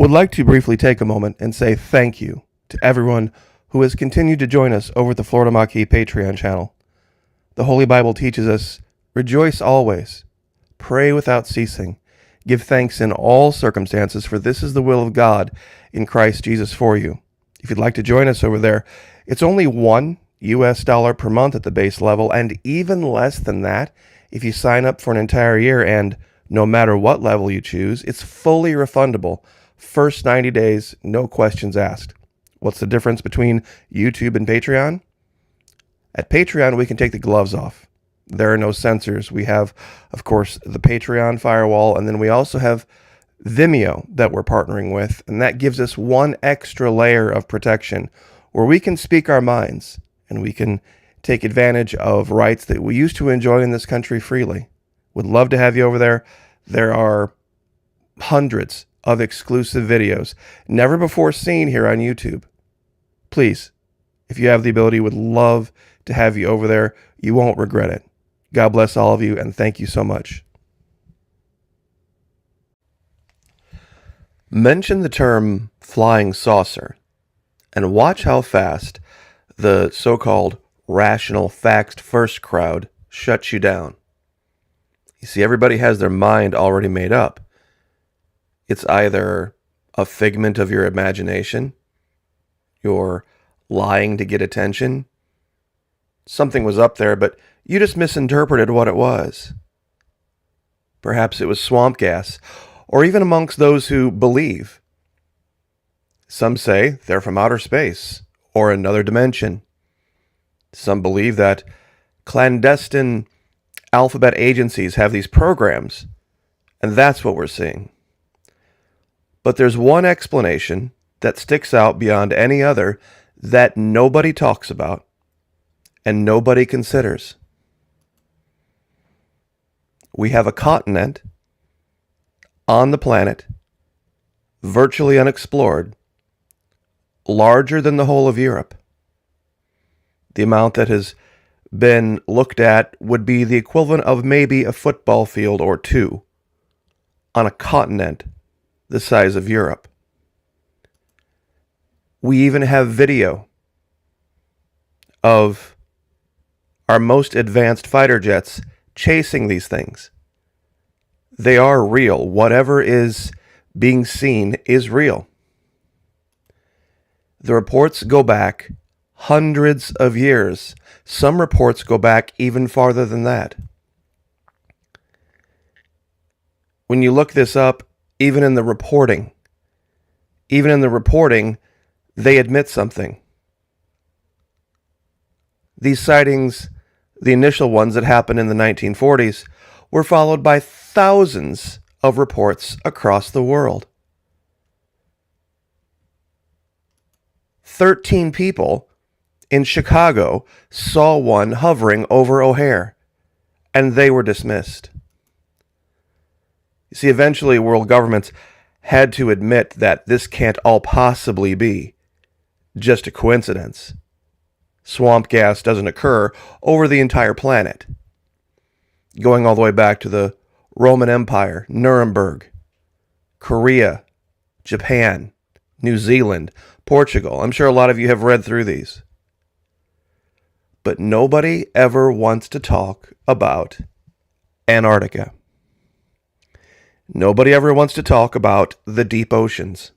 Would like to briefly take a moment and say thank you to everyone who has continued to join us over at the Florida Maquis Patreon channel. The Holy Bible teaches us, rejoice always, pray without ceasing, give thanks in all circumstances, for this is the will of God in Christ Jesus for you. If you'd like to join us over there, it's only $1 per month at the base level, and even less than that if you sign up for an entire year, and no matter what level you choose, it's fully refundable. First 90 days, no questions asked. What's the difference between YouTube and Patreon? At Patreon, we can take the gloves off. There are no censors. We have, of course, the Patreon firewall, and then we also have Vimeo that we're partnering with, and that gives us one extra layer of protection where we can speak our minds and we can take advantage of rights that we used to enjoy in this country freely. Would love to have you over there. There are hundreds of exclusive videos never before seen here on YouTube. Please, if you have the ability, would love to have you over there. You won't regret it. God bless all of you, and thank you so much. Mention the term flying saucer, and watch how fast the so-called rational facts-first crowd shuts you down. You see, everybody has their mind already made up. It's either a figment of your imagination, you're lying to get attention, something was up there, but you just misinterpreted what it was. Perhaps it was swamp gas, or even amongst those who believe. Some say they're from outer space or another dimension. Some believe that clandestine alphabet agencies have these programs, and that's what we're seeing. But there's one explanation that sticks out beyond any other that nobody talks about and nobody considers. We have a continent on the planet, virtually unexplored, larger than the whole of Europe. The amount that has been looked at would be the equivalent of maybe a football field or two on a continent the size of Europe. We even have video of our most advanced fighter jets chasing these things. They are real. Whatever is being seen is real. The reports go back hundreds of years. Some reports go back even farther than that. When you look this up, even in the reporting, they admit something. These sightings, the initial ones that happened in the 1940s, were followed by thousands of reports across the world. 13 people in Chicago saw one hovering over O'Hare, and they were dismissed. You see, eventually world governments had to admit that this can't all possibly be just a coincidence. Swamp gas doesn't occur over the entire planet. Going all the way back to the Roman Empire, Nuremberg, Korea, Japan, New Zealand, Portugal. I'm sure a lot of you have read through these. But nobody ever wants to talk about Antarctica. Nobody ever wants to talk about the deep oceans,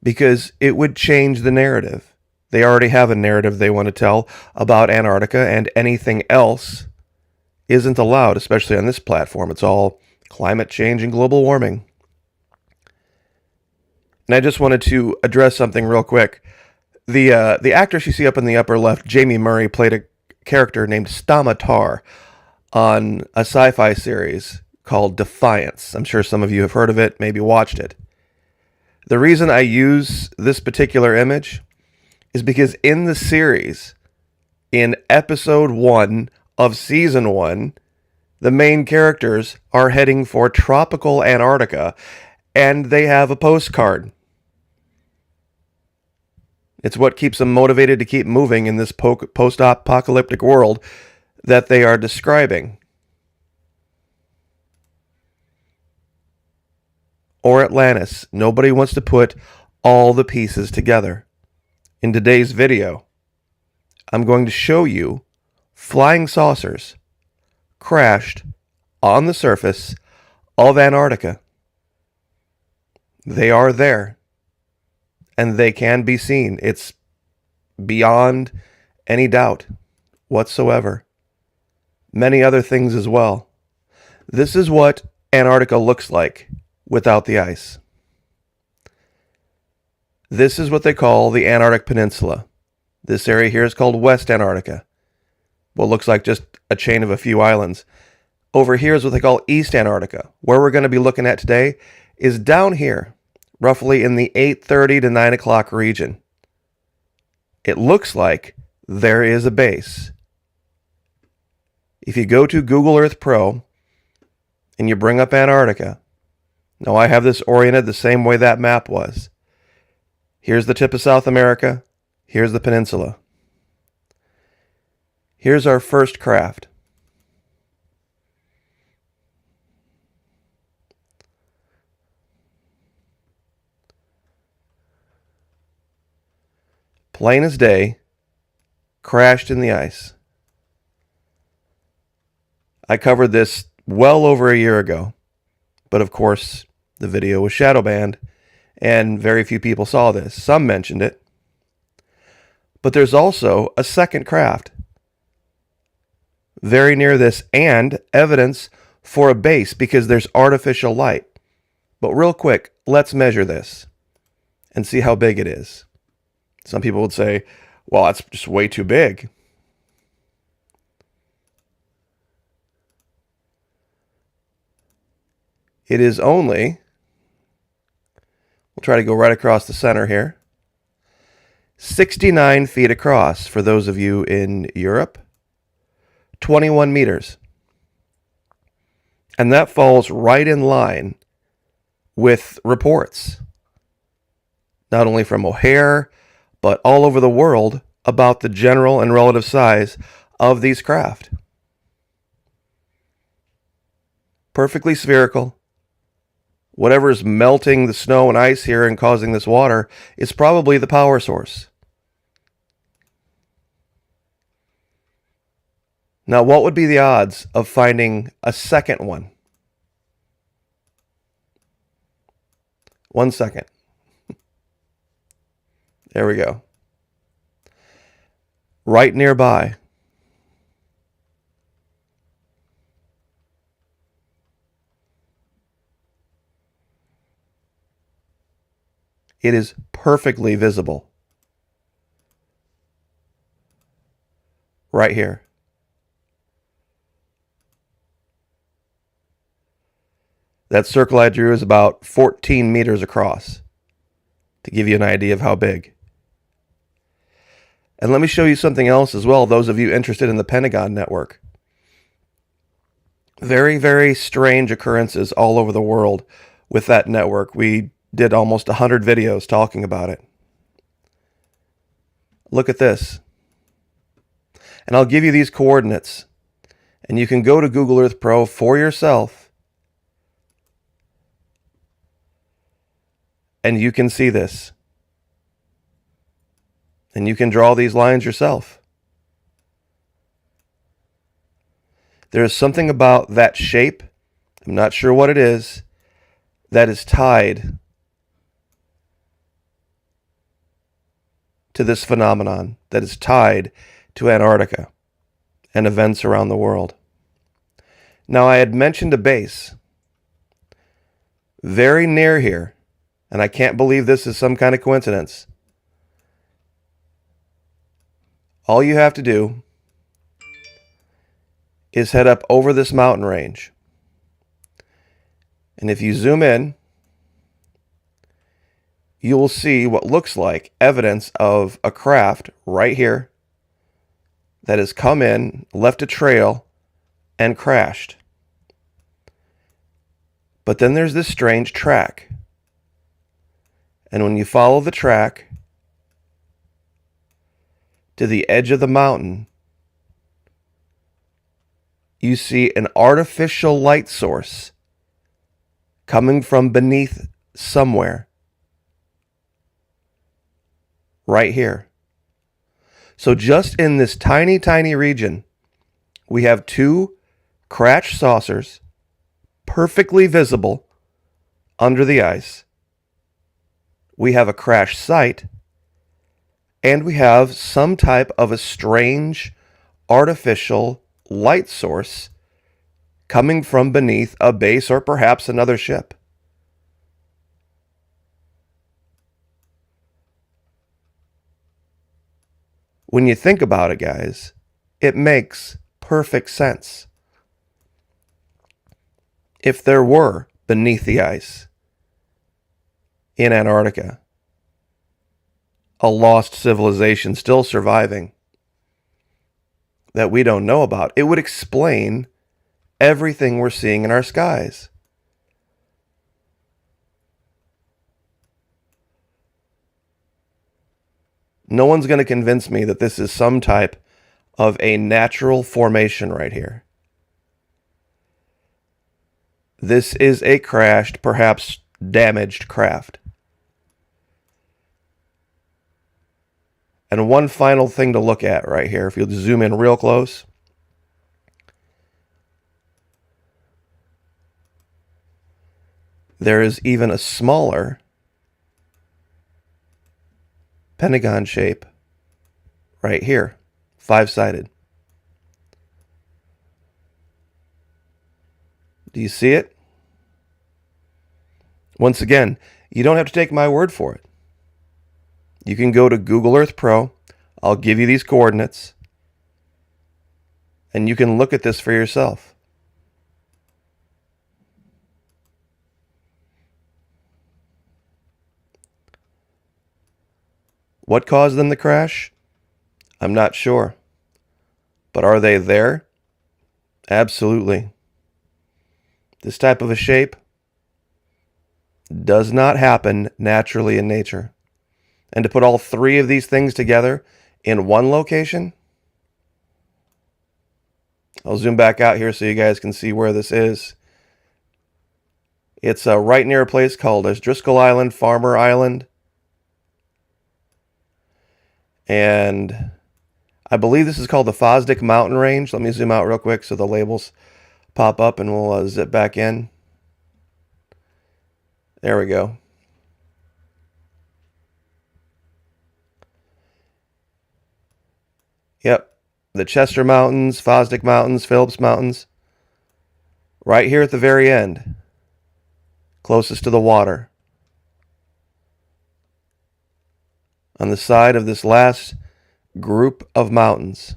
because it would change the narrative. They already have a narrative they want to tell about Antarctica, and anything else isn't allowed, especially on this platform. It's all climate change and global warming. And I just wanted to address something real quick. The actress you see up in the upper left, Jamie Murray, played a character named Stamatar on a sci-fi series called Defiance. I'm sure some of you have heard of it, maybe watched it. The reason I use this particular image is because in the series, in episode 1 of season 1, the main characters are heading for tropical Antarctica, and they have a postcard. It's what keeps them motivated to keep moving in this post-apocalyptic world that they are describing. or Atlantis. Nobody wants to put all the pieces together. In today's video, I'm going to show you flying saucers crashed on the surface of Antarctica. They are there, and they can be seen. It's beyond any doubt whatsoever. Many other things as well. This is what Antarctica looks like without the ice. This is what they call the Antarctic Peninsula. This area here is called West Antarctica. What looks like just a chain of a few islands. Over here is what they call East Antarctica. Where we're going to be looking at today is down here, roughly in the 8:30 to 9 o'clock region. It looks like there is a base. If you go to Google Earth Pro and you bring up Antarctica, now I have this oriented the same way that map was. Here's the tip of South America. Here's the peninsula. Here's our first craft. Plain as day, crashed in the ice. I covered this well over a year ago, but of course the video was shadow banned and very few people saw this. Some mentioned it. But there's also a second craft very near this and evidence for a base because there's artificial light. But real quick, let's measure this and see how big it is. Some people would say, well, that's just way too big. It is only, we'll try to go right across the center here, 69 feet across for those of you in Europe, 21 meters. And that falls right in line with reports, not only from O'Hare, but all over the world about the general and relative size of these craft. Perfectly spherical. Whatever is melting the snow and ice here and causing this water is probably the power source. Now, what would be the odds of finding a second one? 1 second. There we go. Right nearby. It is perfectly visible. Right here. That circle I drew is about 14 meters across, to give you an idea of how big. And let me show you something else as well, those of you interested in the Pentagon network. Very, very strange occurrences all over the world with that network. We did almost 100 videos talking about it. Look at this. And I'll give you these coordinates. And you can go to Google Earth Pro for yourself. And you can see this. And you can draw these lines yourself. There is something about that shape, I'm not sure what it is, that is tied to this phenomenon, that is tied to Antarctica and events around the world. Now, I had mentioned a base very near here, and I can't believe this is some kind of coincidence. All you have to do is head up over this mountain range. And if you zoom in, you will see what looks like evidence of a craft right here that has come in, left a trail, and crashed. But then there's this strange track. And when you follow the track to the edge of the mountain, you see an artificial light source coming from beneath somewhere right here. So just in this tiny, tiny region, we have two crash saucers perfectly visible under the ice. We have a crash site, and we have some type of a strange artificial light source coming from beneath a base or perhaps another ship. When you think about it, guys, it makes perfect sense. If there were beneath the ice in Antarctica a lost civilization still surviving that we don't know about, it would explain everything we're seeing in our skies. No one's going to convince me that this is some type of a natural formation right here. This is a crashed, perhaps damaged craft. And one final thing to look at right here, if you'll zoom in real close. There is even a smaller pentagon shape right here, 5-sided. Do you see it? Once again, you don't have to take my word for it. You can go to Google Earth Pro. I'll give you these coordinates, and you can look at this for yourself. What caused them to crash? I'm not sure. But are they there? Absolutely. This type of a shape does not happen naturally in nature. And to put all three of these things together in one location, I'll zoom back out here so you guys can see where this is. It's right near a place called Driscoll Island, Farmer Island. And I believe this is called the Fosdick Mountain Range. Let me zoom out real quick so the labels pop up and we'll zip back in. There we go. Yep, the Chester Mountains, Fosdick Mountains, Phillips Mountains. Right here at the very end, closest to the water. On the side of this last group of mountains.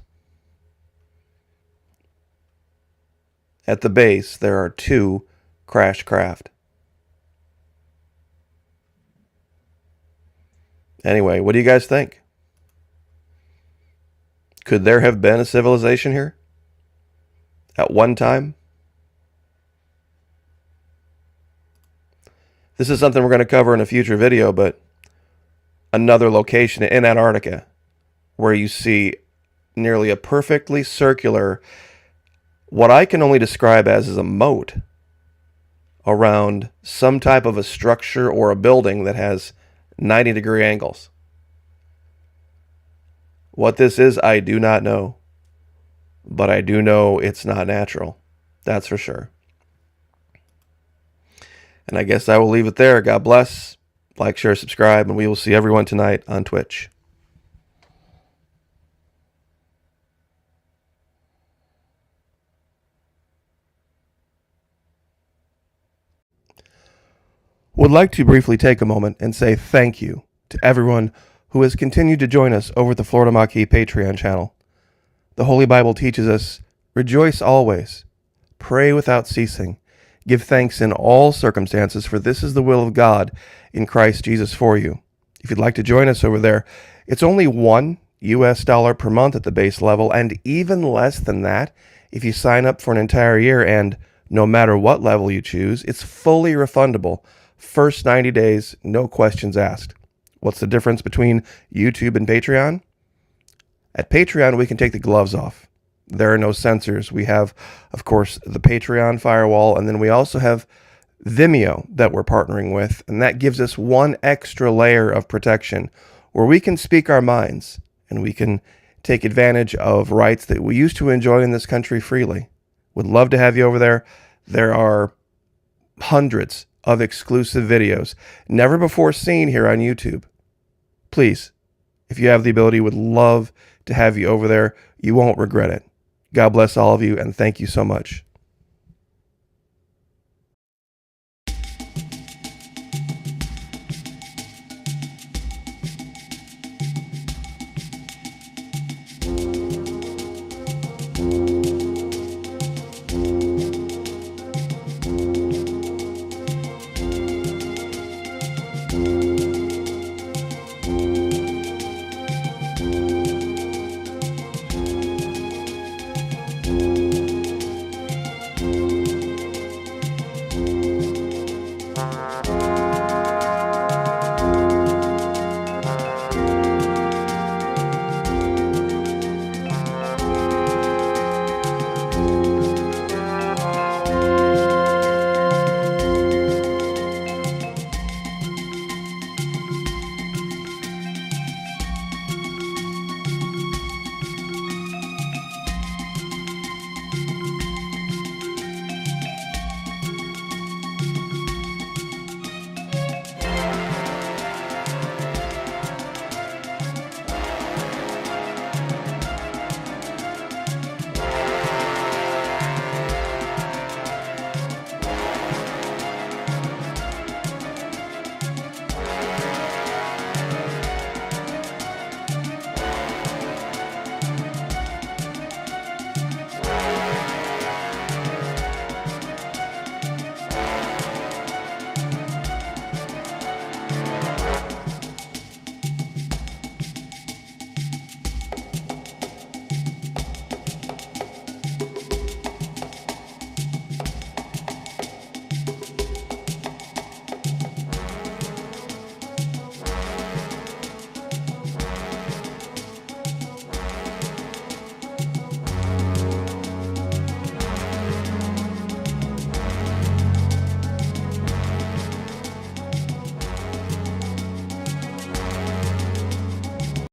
At the base, there are two crashed craft. Anyway, what do you guys think? Could there have been a civilization here at one time? This is something we're going to cover in a future video, but another location in Antarctica where you see nearly a perfectly circular, what I can only describe as a moat around some type of a structure or a building that has 90-degree angles. What this is, I do not know. But I do know it's not natural. That's for sure. And I guess I will leave it there. God bless. Like, share, subscribe, and we will see everyone tonight on Twitch. Would like to briefly take a moment and say thank you to everyone who has continued to join us over at the Florida Maquis Patreon channel. The Holy Bible teaches us, rejoice always, pray without ceasing, give thanks in all circumstances, for this is the will of God in Christ Jesus for you. If you'd like to join us over there, it's only $1 US per month at the base level, and even less than that if you sign up for an entire year, and no matter what level you choose, it's fully refundable. First 90 days, no questions asked. What's the difference between YouTube and Patreon? At Patreon, we can take the gloves off. There are no censors. We have, of course, the Patreon firewall, and then we also have Vimeo that we're partnering with, and that gives us one extra layer of protection where we can speak our minds and we can take advantage of rights that we used to enjoy in this country freely. Would love to have you over there. There are hundreds of exclusive videos never before seen here on YouTube. Please, if you have the ability, would love to have you over there. You won't regret it. God bless all of you, and thank you so much.